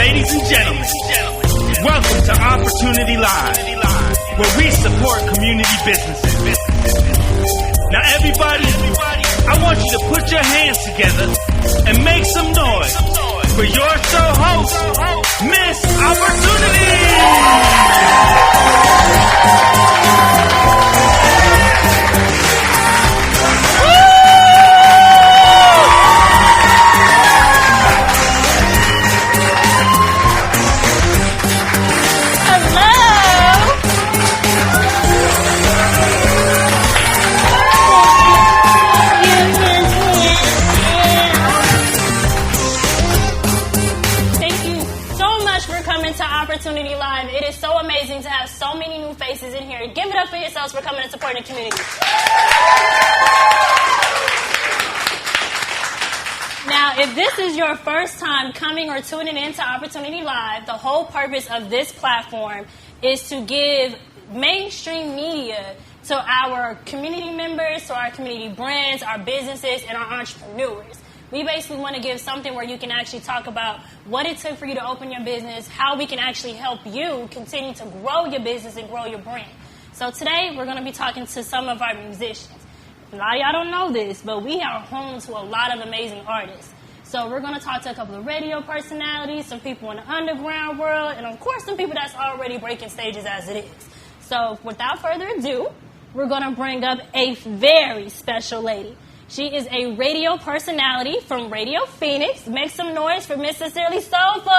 Ladies and gentlemen, welcome to Opportunity Live, where we support community businesses. Now everybody, I want you to put your hands together and make some noise for your show host, Miss Opportunity! Opportunity Live. It is so amazing to have so many new faces in here. Give it up for yourselves for coming and supporting the community. Now, if this is your first time coming or tuning in to Opportunity Live, the whole purpose of this platform is to give mainstream media to our community members, to our community brands, our businesses, and our entrepreneurs. We basically want to give something where you can actually talk about what it took for you to open your business, how we can actually help you continue to grow your business and grow your brand. So today, we're going to be talking to some of our musicians. A lot of y'all don't know this, but we are home to a lot of amazing artists. So we're going to talk to a couple of radio personalities, some people in the underground world, and of course, some people that's already breaking stages as it is. So without further ado, we're going to bring up a very special lady. She is a radio personality from Radio Phoenix. Make some noise for Miss Sincerely Soulful.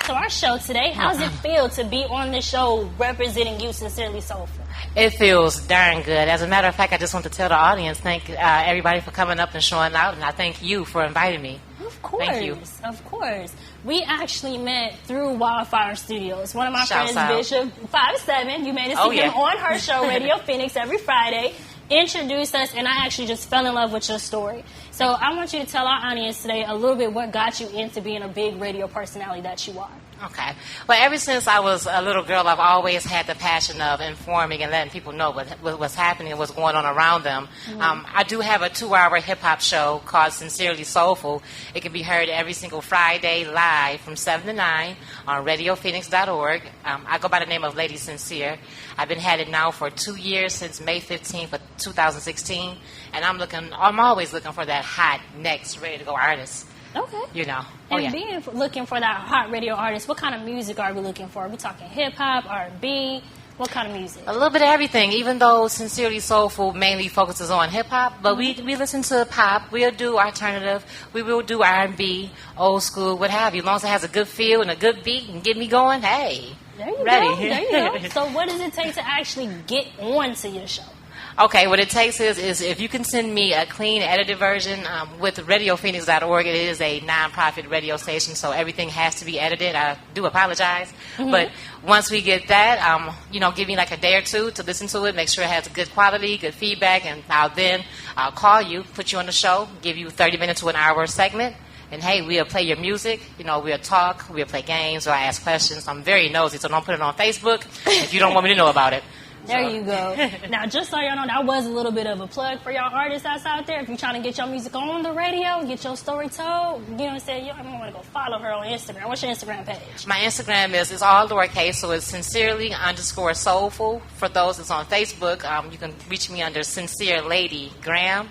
So our show today, how does it feel to be on the show representing you, Sincerely Soulful? It feels darn good. As a matter of fact, I just want to tell the audience, thank everybody for coming up and showing out, and I thank you for inviting me. Of course. Thank you. Of course. We actually met through Wildfire Studios. One of my Shouts friends, out. Bishop 5'7", you made us see him on her show, Radio Phoenix, every Friday, introduced us, and I actually just fell in love with your story. So I want you to tell our audience today a little bit what got you into being a big radio personality that you are. Okay. Well, ever since I was a little girl, I've always had the passion of informing and letting people know what's happening and what's going on around them. Mm-hmm. I do have a 2-hour hip-hop show called Sincerely Soulful. It can be heard every single Friday live from 7 to 9 on radiophoenix.org. I go by the name of Lady Sincere. I've been had it now for 2 years, since May 15th of 2016, and I'm always looking for that hot, next, ready-to-go artist. Okay. You know. And looking for that hot radio artist, what kind of music are we looking for? Are we talking hip-hop, R&B? What kind of music? A little bit of everything, even though Sincerely Soulful mainly focuses on hip-hop. But we listen to pop. We'll do alternative. We will do R&B, old school, what have you. As long as it has a good feel and a good beat and get me going, hey, there you ready. Go. There you go. So what does it take to actually get on to your show? Okay, what it takes is if you can send me a clean, edited version with radiophoenix.org. It is a non-profit radio station, so everything has to be edited. I do apologize. Mm-hmm. But once we get that, give me like a day or two to listen to it, make sure it has good quality, good feedback, and I'll call you, put you on the show, give you 30 minutes to an hour segment. And, hey, we'll play your music, we'll talk, we'll play games, or I ask questions. I'm very nosy, so don't put it on Facebook if you don't want me to know about it. There you go. Now, just so y'all know, that was a little bit of a plug for y'all artists that's out there. If you're trying to get your music on the radio, get your story told, you know what I'm saying? You want to go follow her on Instagram. What's your Instagram page? My Instagram is all lowercase, so it's sincerely_soulful. For those that's on Facebook, you can reach me under Sincere Lady Graham.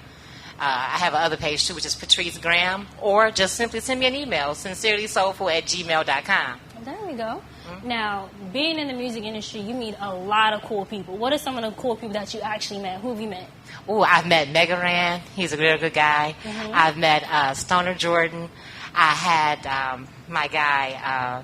I have another page, too, which is Patrice Graham. Or just simply send me an email, sincerelysoulful@gmail.com. There we go. Now, being in the music industry, you meet a lot of cool people. What are some of the cool people that you actually met? Who have you met? Oh, I've met Megaran. He's a real good guy. Mm-hmm. I've met Stoner Jordan. I had my guy,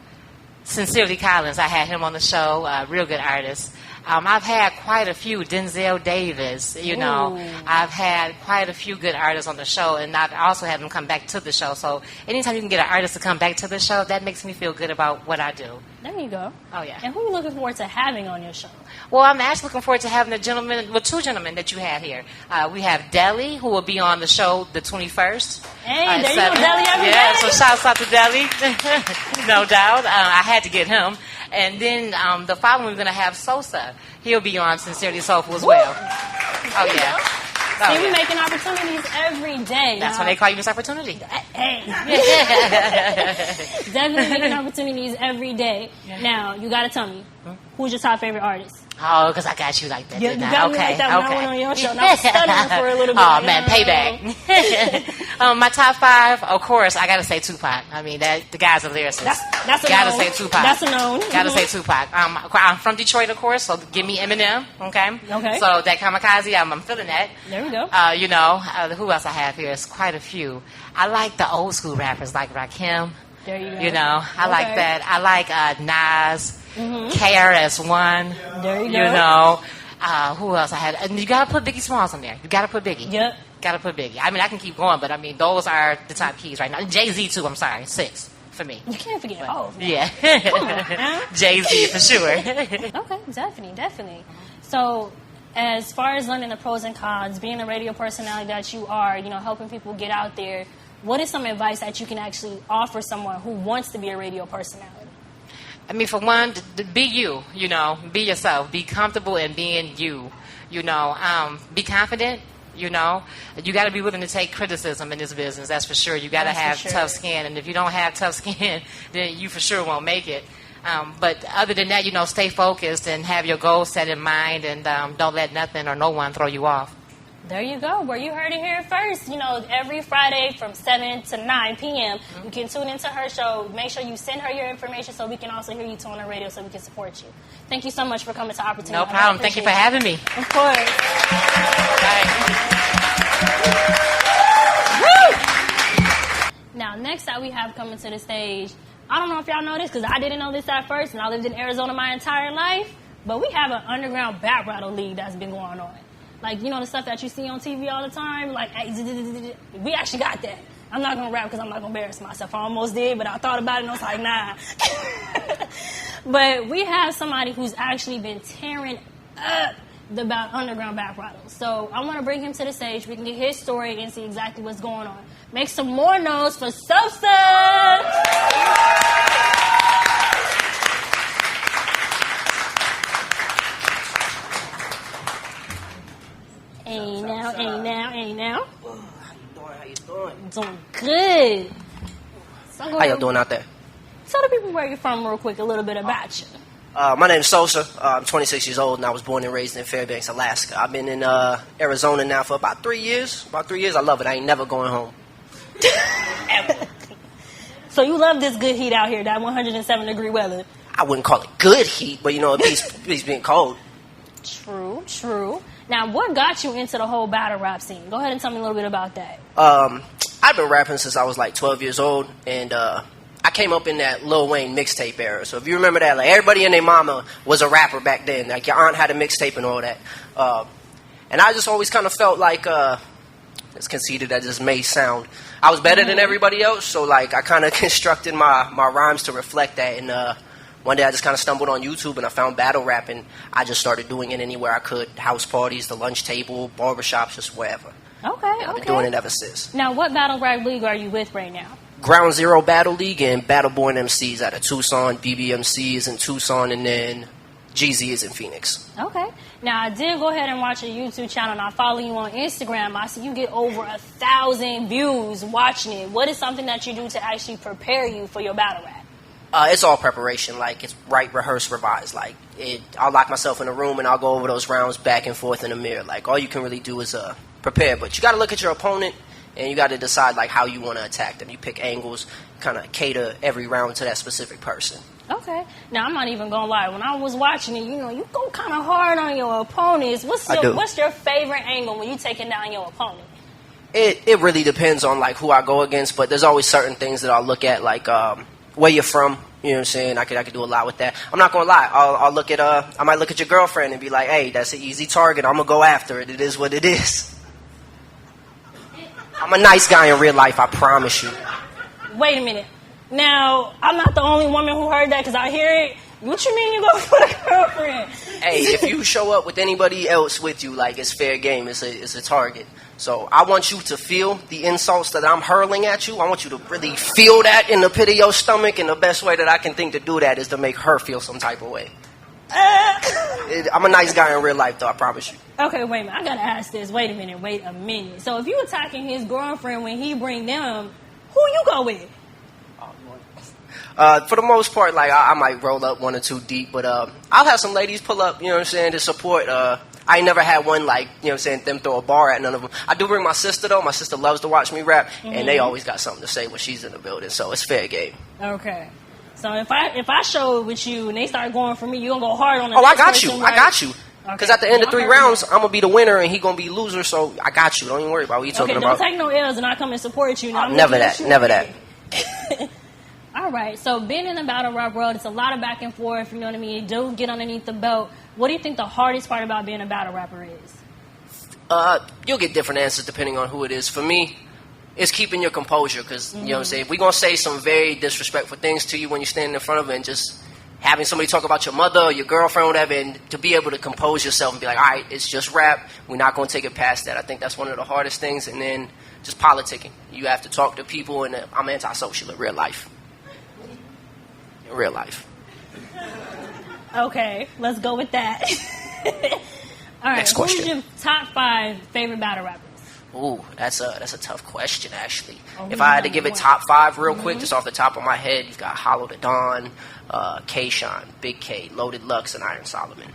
Sincerely Collins. I had him on the show, real good artist. I've had quite a few, Denzel Davis, I've had quite a few good artists on the show, and I've also had them come back to the show. So anytime you can get an artist to come back to the show, that makes me feel good about what I do. There you go. Oh, yeah. And who are you looking forward to having on your show? Well, I'm actually looking forward to having two gentlemen that you have here. We have Deli, who will be on the show the 21st. Hey, there you go, Deli every Yeah, day. so shouts out to Deli, no doubt. I had to get him. And then the following, we're going to have Sosa. He'll be on Sincerely Soulful as well. Oh, yeah. See, we're making opportunities every day. That's why they call you Miss Opportunity. Hey. Definitely making opportunities every day. Now, you got to tell me, who's your top favorite artist? Oh, because I got you like that, You didn't I? got me like that when I went on your show. And I was stuttering for a little bit. Oh, man, payback. My top 5, of course, I got to say Tupac. I mean, the guy's a lyricist. That's a gotta known. say Tupac. That's a known. Gotta say Tupac. I'm from Detroit, of course, so give me Eminem, okay? Okay. So that Kamikaze, I'm feeling that. There we go. Who else I have here? It's quite a few. I like the old school rappers like Rakim. There you go. I like that. I like Nas, KRS-One. There you go. Who else I had? And you gotta put Biggie Smalls in there. You gotta put Biggie. Yep. Gotta put Biggie. I mean, I can keep going, but I mean, those are the top keys right now. Jay-Z too. I'm sorry, 6 for me. You can't forget all. Yeah. Come on, huh? Jay-Z for sure. Okay, definitely. So, as far as learning the pros and cons, being a radio personality that you are, helping people get out there, what is some advice that you can actually offer someone who wants to be a radio personality? I mean, for one, be you, be yourself. Be comfortable in being you, be confident, you got to be willing to take criticism in this business, that's for sure. You got to have tough skin, and if you don't have tough skin, then you for sure won't make it. But other than that, stay focused and have your goals set in mind, and don't let nothing or no one throw you off. There you go. Where you heard it here first. Every Friday from 7 to 9 p.m., you can tune into her show. Make sure you send her your information so we can also hear you too on the radio so we can support you. Thank you so much for coming to Opportunity. No problem. Thank you for having me. Of course. Now, next up we have coming to the stage, I don't know if y'all know this because I didn't know this at first, and I lived in Arizona my entire life, but we have an underground bat rattle league that's been going on. Like, the stuff that you see on TV all the time, like, we actually got that. I'm not going to rap because I'm not going to embarrass myself. I almost did, but I thought about it and I was like, nah. But we have somebody who's actually been tearing up the underground bat rattles. So I want to bring him to the stage. We can get his story and see exactly what's going on. Make some more noise for Sosa! Hey now. How you doing? Doing good. How y'all doing out there? Tell the people where you're from real quick, a little bit about you. My name's Sosa. I'm 26 years old, and I was born and raised in Fairbanks, Alaska. I've been in Arizona now for about 3 years. I love it. I ain't never going home. Ever. So you love this good heat out here, that 107-degree weather. I wouldn't call it good heat, but it's being cold. True. Now, what got you into the whole battle rap scene? Go ahead and tell me a little bit about that. I've been rapping since I was like 12 years old, and I came up in that Lil Wayne mixtape era. So if you remember that, like everybody and their mama was a rapper back then. Like your aunt had a mixtape and all that. And I just always kind of felt like, as conceited as this may sound, I was better than everybody else. So like I kind of constructed my rhymes to reflect that. And one day I just kind of stumbled on YouTube and I found battle rap, and I just started doing it anywhere I could. House parties, the lunch table, barbershops, just wherever. Okay. I've been doing it ever since. Now, what battle rap league are you with right now? Ground Zero Battle League and Battleborn MCs out of Tucson. BBMC is in Tucson, and then GZ is in Phoenix. Okay. Now, I did go ahead and watch your YouTube channel, and I follow you on Instagram. I see you get over 1,000 views watching it. What is something that you do to actually prepare you for your battle rap? It's all preparation. Like, it's write, rehearse, revise. Like, I'll lock myself in a room, and I'll go over those rounds back and forth in the mirror. Like, all you can really do is prepare. But you got to look at your opponent, and you got to decide, like, how you want to attack them. You pick angles, kind of cater every round to that specific person. Okay. Now, I'm not even going to lie. When I was watching it, you go kind of hard on your opponents. What's your favorite angle when you taking down your opponent? It really depends on, like, who I go against, but there's always certain things that I'll look at, like where you're from. You know what I'm saying? I could do a lot with that. I'm not going to lie. I'll look at I might look at your girlfriend and be like, hey, that's an easy target. I'm going to go after it. It is what it is. I'm a nice guy in real life, I promise you. Wait a minute. Now, I'm not the only woman who heard that because I hear it. What you mean you go for the girlfriend? Hey, if you show up with anybody else with you, like, it's fair game. It's a target. So I want you to feel the insults that I'm hurling at you. I want you to really feel that in the pit of your stomach, and the best way that I can think to do that is to make her feel some type of way. I'm a nice guy in real life, though. I promise you. Okay, wait a minute. I gotta ask this. Wait a minute. So if you attacking his girlfriend when he bring them, who you go with? For the most part, like I might roll up 1 or 2 deep, but I'll have some ladies pull up, you know what I'm saying, to support. I ain't never had one like, you know what I'm saying, them throw a bar at none of them. I do bring my sister though. My sister loves to watch me rap, and they always got something to say when she's in the building, so it's fair game. Okay. So if I show it with you and they start going for me, you gonna go hard on the Oh, next I got person, you. right? I got you. Because at the end of 3 rounds, I'm gonna be the winner and he gonna be loser. So I got you. Don't even worry about what you talking about. Don't take no L's and I come and support you. Now, Never that. Never that. All right. So being in the battle rap world, it's a lot of back and forth. You know what I mean? You do get underneath the belt. What do you think the hardest part about being a battle rapper is? You'll get different answers depending on who it is. For me, it's keeping your composure. Because you know what I'm saying. We're gonna say some very disrespectful things to you when you're standing in front of it, and just having somebody talk about your mother or your girlfriend or whatever, and to be able to compose yourself and be like, all right, it's just rap. We're not going to take it past that. I think that's one of the hardest things. And then just politicking. You have to talk to people, and I'm antisocial in real life. In real life. Okay, let's go with that. All right, Next question. Who's your top 5 favorite battle rappers? Ooh, that's a tough question, actually. If I had to give it top 5 real quick, just off the top of my head, you've got Hollow the Dawn, K-Shine, Big K, Loaded Lux, and Iron Solomon.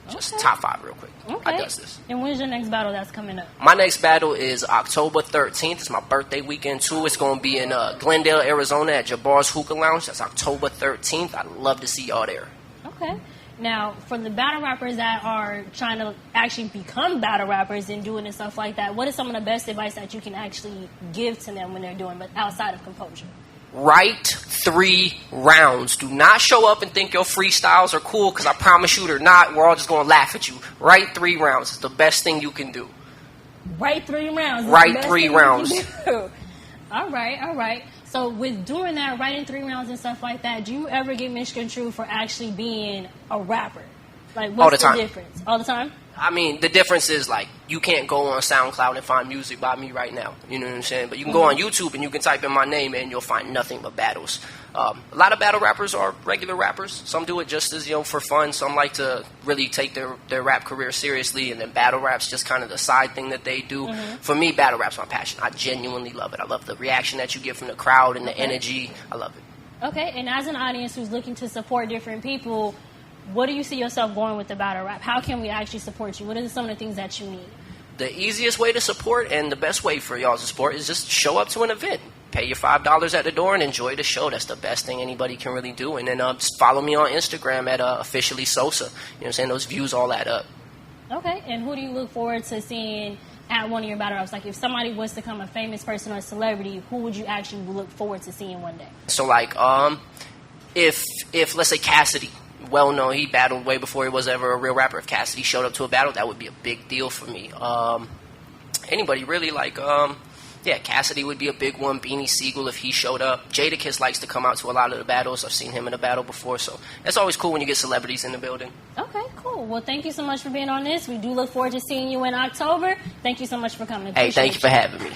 Just top 5 real quick. Okay. I does this. And when's your next battle that's coming up? My next battle is October 13th. It's my birthday weekend, too. It's going to be in Glendale, Arizona at Jabbar's Hookah Lounge. That's October 13th. I'd love to see y'all there. Okay. Now, for the battle rappers that are trying to actually become battle rappers and doing and stuff like that, what is some of the best advice that you can actually give to them when they're doing, but outside of composure? Write 3 rounds. Do not show up and think your freestyles are cool, because I promise you they're not. We're all just going to laugh at you. Write 3 rounds. It's the best thing you can do. Write 3 rounds. Write 3 rounds. All right. So with doing that, writing 3 rounds and stuff like that, do you ever get misconstrued for actually being a rapper? Like, what's the difference? All the time? I mean, the difference is, like, you can't go on SoundCloud and find music by me right now. You know what I'm saying? But you can go on YouTube and you can type in my name and you'll find nothing but battles. A lot of battle rappers are regular rappers. Some do it just as, for fun. Some like to really take their rap career seriously, and then battle rap's just kind of the side thing that they do. For me, battle rap's my passion. I genuinely love it. I love the reaction that you get from the crowd and the energy. I love it. Okay, and as an audience who's looking to support different people, what do you see yourself going with the battle rap? How can we actually support you? What are some of the things that you need? The easiest way to support and the best way for y'all to support is just show up to an event. Pay your $5 at the door and enjoy the show. That's the best thing anybody can really do. And then just follow me on Instagram at officially Sosa. You know what I'm saying? Those views all add up. Okay, and who do you look forward to seeing at one of your battle raps? Like, if somebody was to become a famous person or a celebrity, who would you actually look forward to seeing one day? So, like, if let's say Cassidy, well known, he battled way before he was ever a real rapper. If Cassidy showed up to a battle, that would be a big deal for me. Anybody really, like, Cassidy would be a big one. Beanie Siegel, if he showed up. Jadakiss likes to come out to a lot of the battles. I've seen him in a battle before, so it's always cool when you get celebrities in the building. Okay, cool. Well, thank you so much for being on this. We do look forward to seeing you in October. Thank you so much for coming. Hey, thank you for having me.